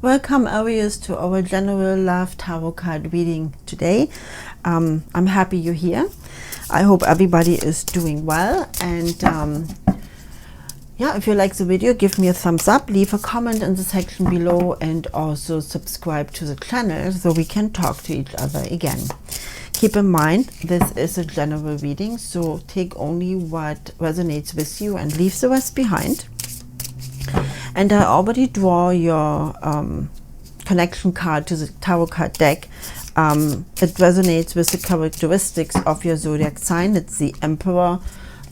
Welcome, Aries, to our general love tarot card reading today. I'm happy you're here. I hope everybody is doing well, and yeah, if you like the video, give me a thumbs up, leave a comment in the section below, and also subscribe to the channel so we can talk to each other again. Keep in mind, this is a general reading, so take only what resonates with you and leave the rest behind. And I already draw your connection card to the tarot card deck. It resonates with the characteristics of your zodiac sign. It's the Emperor,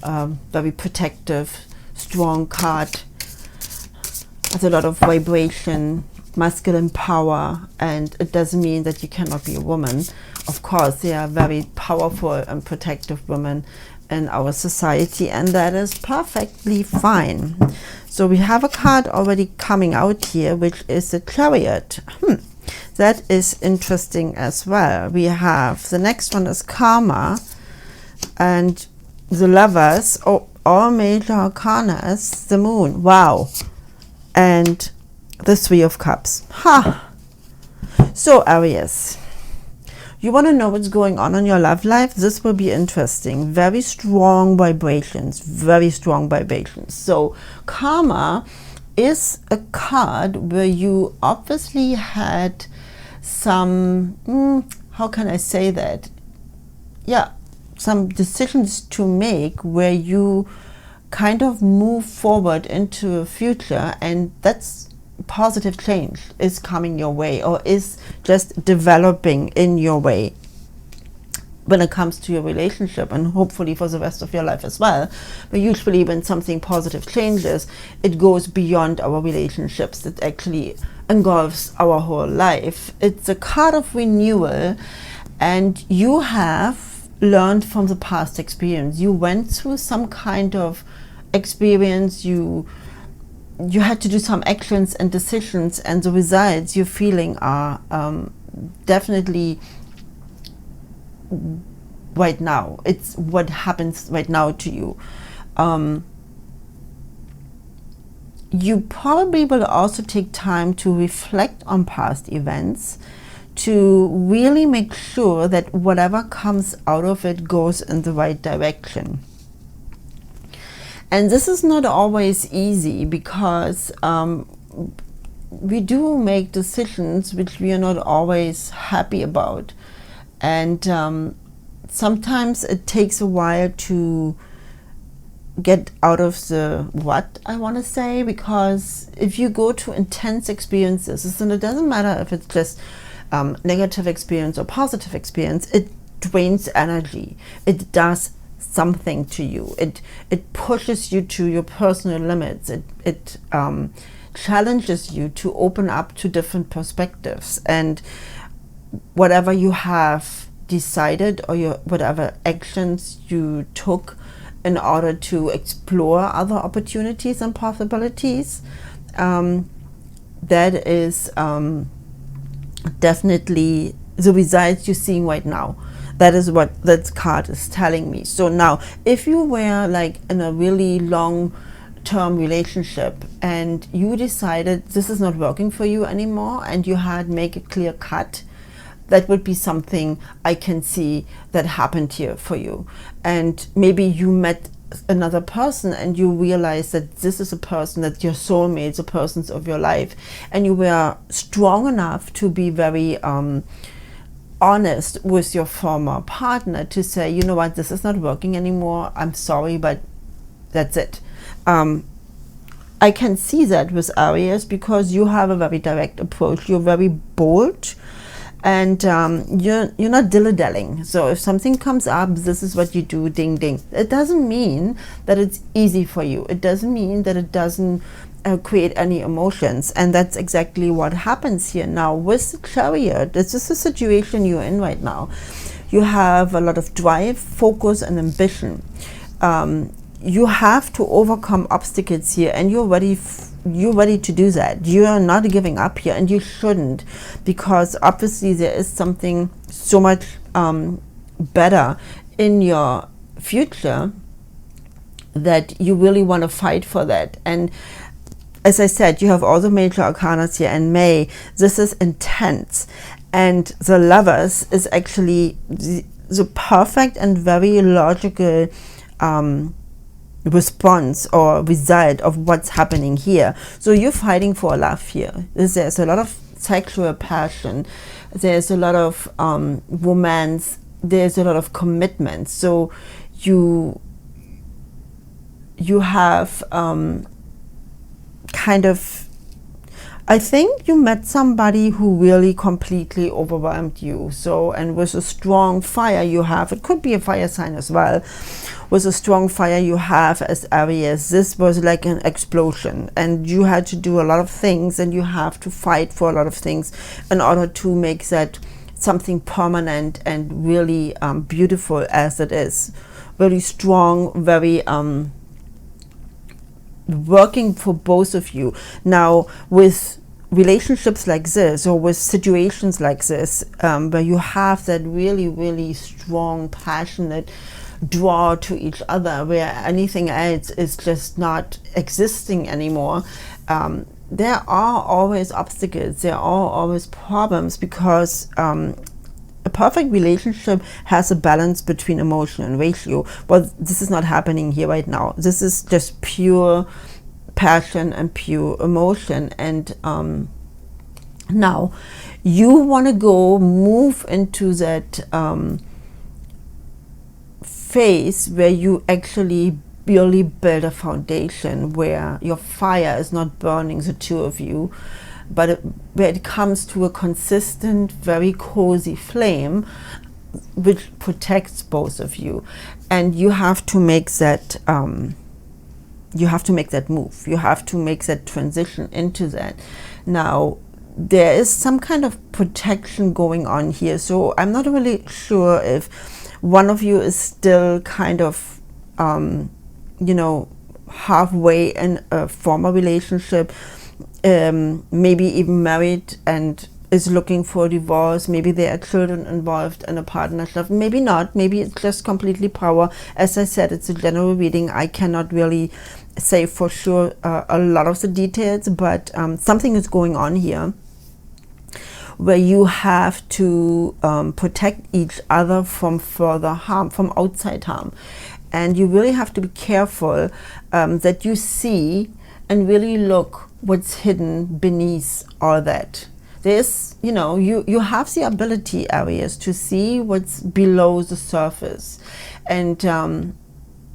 very protective, strong card. Has a lot of vibration, masculine power, and it doesn't mean that you cannot be a woman. Of course, there are very powerful and protective women in our society, and that is perfectly fine. So we have a card already coming out here, which is the Chariot. That is interesting as well. We have the next one is Karma, and the Lovers. All major arcana is the Moon. Wow. And the Three of Cups. So Aries, you want to know what's going on in your love life? This will be interesting. Very strong vibrations. Very strong vibrations. So Karma is a card where you obviously had some, how can I say that? Yeah, some decisions to make where you kind of move forward into a future, and that's positive change is coming your way, or is just developing in your way when it comes to your relationship, and hopefully for the rest of your life as well. But usually when something positive changes, it goes beyond our relationships. It actually engulfs our whole life. It's a card of renewal, and you have learned from the past experience. You went through some kind of experience, you had to do some actions and decisions, and the results you're feeling are definitely right now. It's what happens right now to you. You probably will also take time to reflect on past events, to really make sure that whatever comes out of it goes in the right direction. And this is not always easy, because we do make decisions which we are not always happy about. And sometimes it takes a while to get out of the rut, I want to say, because if you go to intense experiences, and it doesn't matter if it's just negative experience or positive experience, it drains energy. It does something to you. It pushes you to your personal limits. It challenges you to open up to different perspectives, and whatever you have decided, or whatever actions you took in order to explore other opportunities and possibilities, that is definitely the results you're seeing right now. That is what that card is telling me. So now, if you were like in a really long-term relationship and you decided this is not working for you anymore, and you had make a clear cut, that would be something I can see that happened here for you. And maybe you met another person and you realize that this is a person, that your soulmate, the persons of your life, and you were strong enough to be very honest with your former partner to say, you know what, this is not working anymore, I'm sorry, but that's it. I can see that with Aries, because you have a very direct approach. You're very bold, and you're not dilly-dallying. So if something comes up, this is what you do, ding ding. It doesn't mean that it's easy for you. It doesn't mean that it doesn't create any emotions, and that's exactly what happens here. Now with the Chariot, this is the situation you're in right now. You have a lot of drive, focus, and ambition. You have to overcome obstacles here, and you're ready to do that. You are not giving up here, and you shouldn't, because obviously there is something so much better in your future that you really want to fight for that. And as I said, you have all the major arcana here in May. This is intense. And the Lovers is actually the perfect and very logical response or result of what's happening here. So you're fighting for love here. There's a lot of sexual passion. There's a lot of romance. There's a lot of commitment. So you have kind of, I think you met somebody who really completely overwhelmed you. So, and with a strong fire you have, it could be a fire sign as well, with a strong fire you have as Aries, this was like an explosion, and you had to do a lot of things, and you have to fight for a lot of things in order to make that something permanent and really beautiful as it is. Very strong, very working for both of you. Now with relationships like this, or with situations like this, where you have that really strong, passionate draw to each other, where anything else is just not existing anymore, there are always obstacles, there are always problems, because a perfect relationship has a balance between emotion and ratio. Well, this is not happening here right now. This is just pure passion and pure emotion. And now you want to move into that phase where you actually really build a foundation, where your fire is not burning the two of you, but where it comes to a consistent, very cozy flame which protects both of you. And you have to make that move. You have to make that transition into that. Now there is some kind of protection going on here, so I'm not really sure if one of you is still kind of halfway in a former relationship, maybe even married and is looking for a divorce. Maybe there are children involved in a partnership, maybe not, maybe it's just completely power. As I said, it's a general reading. I cannot really say for sure a lot of the details, but something is going on here where you have to protect each other from further harm, from outside harm. And you really have to be careful that you see and really look what's hidden beneath all that. There's, you have the ability, Aries, to see what's below the surface. And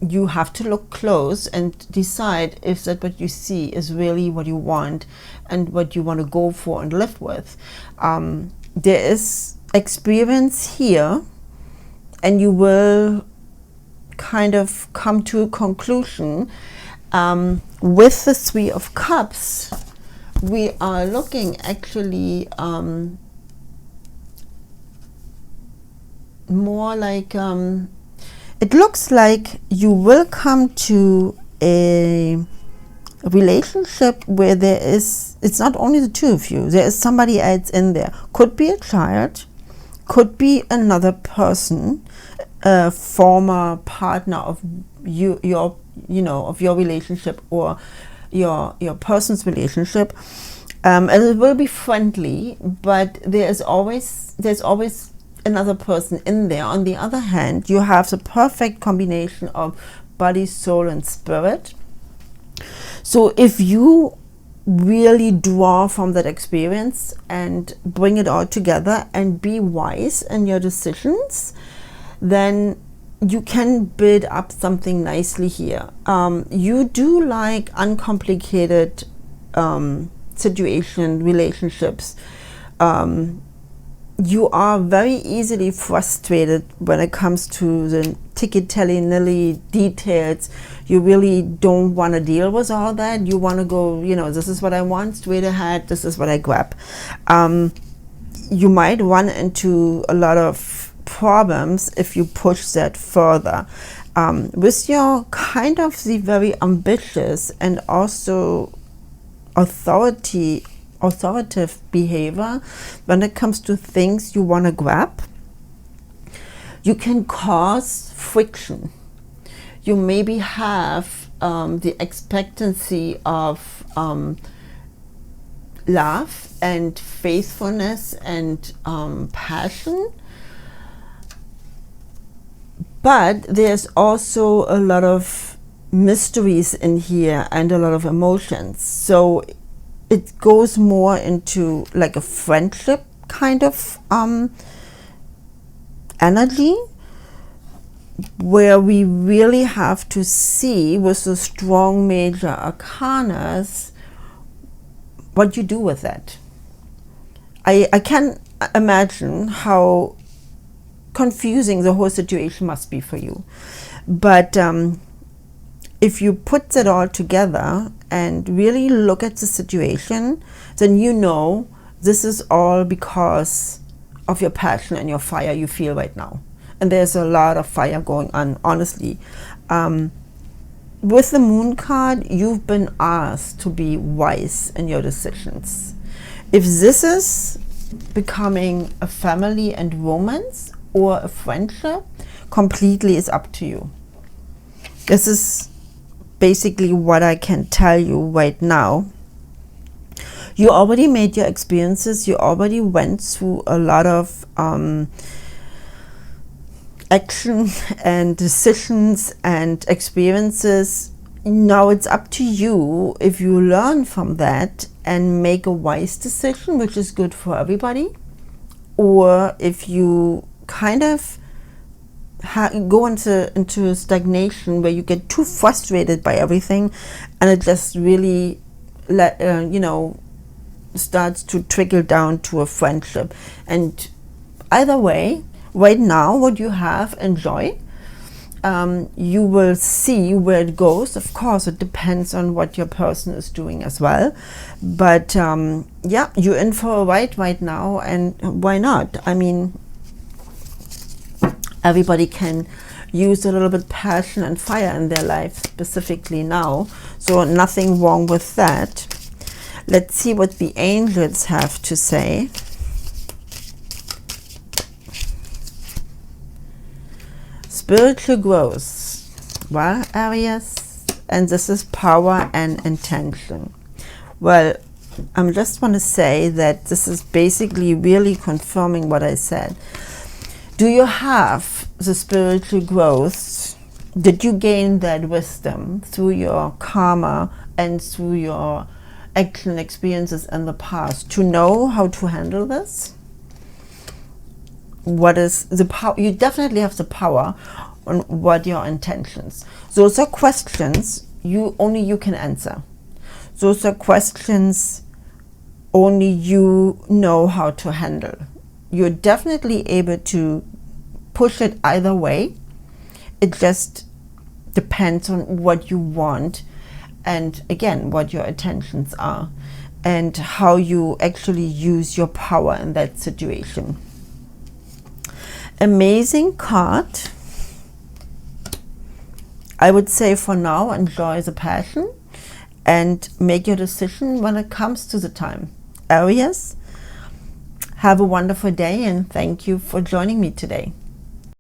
you have to look close and decide if that what you see is really what you want and what you want to go for and live with. There is experience here, and you will kind of come to a conclusion. With the Three of Cups, we are looking actually more like it looks like you will come to a relationship where it's not only the two of you, there is somebody else in there. Could be a child, could be another person, a former partner of your relationship, or your person's relationship. And it will be friendly, but there's always another person in there. On the other hand, you have the perfect combination of body, soul, and spirit. So if you really draw from that experience and bring it all together and be wise in your decisions, then you can build up something nicely here. You do like uncomplicated relationships. You are very easily frustrated when it comes to the ticky-telly-nilly details. You really don't want to deal with all that. You want to go, this is what I want, straight ahead, this is what I grab. You might run into a lot of problems if you push that further. With your kind of the very ambitious and also authoritative behavior when it comes to things you want to grab, you can cause friction. You maybe have the expectancy of love and faithfulness and passion. But there's also a lot of mysteries in here and a lot of emotions. So it goes more into like a friendship kind of energy, where we really have to see with the strong major arcanas what you do with that. I can imagine how confusing the whole situation must be for you. But if you put that all together and really look at the situation, then you know this is all because of your passion and your fire you feel right now. And there's a lot of fire going on, honestly. With the Moon card, you've been asked to be wise in your decisions. If this is becoming a family and romance or a friendship, completely is up to you. This is basically what I can tell you right now. You already made your experiences. You already went through a lot of action and decisions and experiences. Now it's up to you if you learn from that and make a wise decision, which is good for everybody, or if you kind of go into stagnation where you get too frustrated by everything and it just really starts to trickle down to a friendship. And either way, right now what you have, enjoy. You will see where it goes. Of course, it depends on what your person is doing as well. But yeah, you're in for a ride right now, and why not? I mean, everybody can use a little bit passion and fire in their life, specifically now. So nothing wrong with that. Let's see what the angels have to say. Spiritual growth. Well, Aries, and this is power and intention. Well, I just want to say that this is basically really confirming what I said. Do you have the spiritual growth? Did you gain that wisdom through your karma and through your action experiences in the past to know how to handle this? What is the power? You definitely have the power on what your intentions. Those are questions only you can answer. Those are questions only you know how to handle. You're definitely able to push it either way. It just depends on what you want, and again, what your intentions are and how you actually use your power in that situation. Amazing card. I would say for now, enjoy the passion and make your decision when it comes to the time. Aries, have a wonderful day and thank you for joining me today.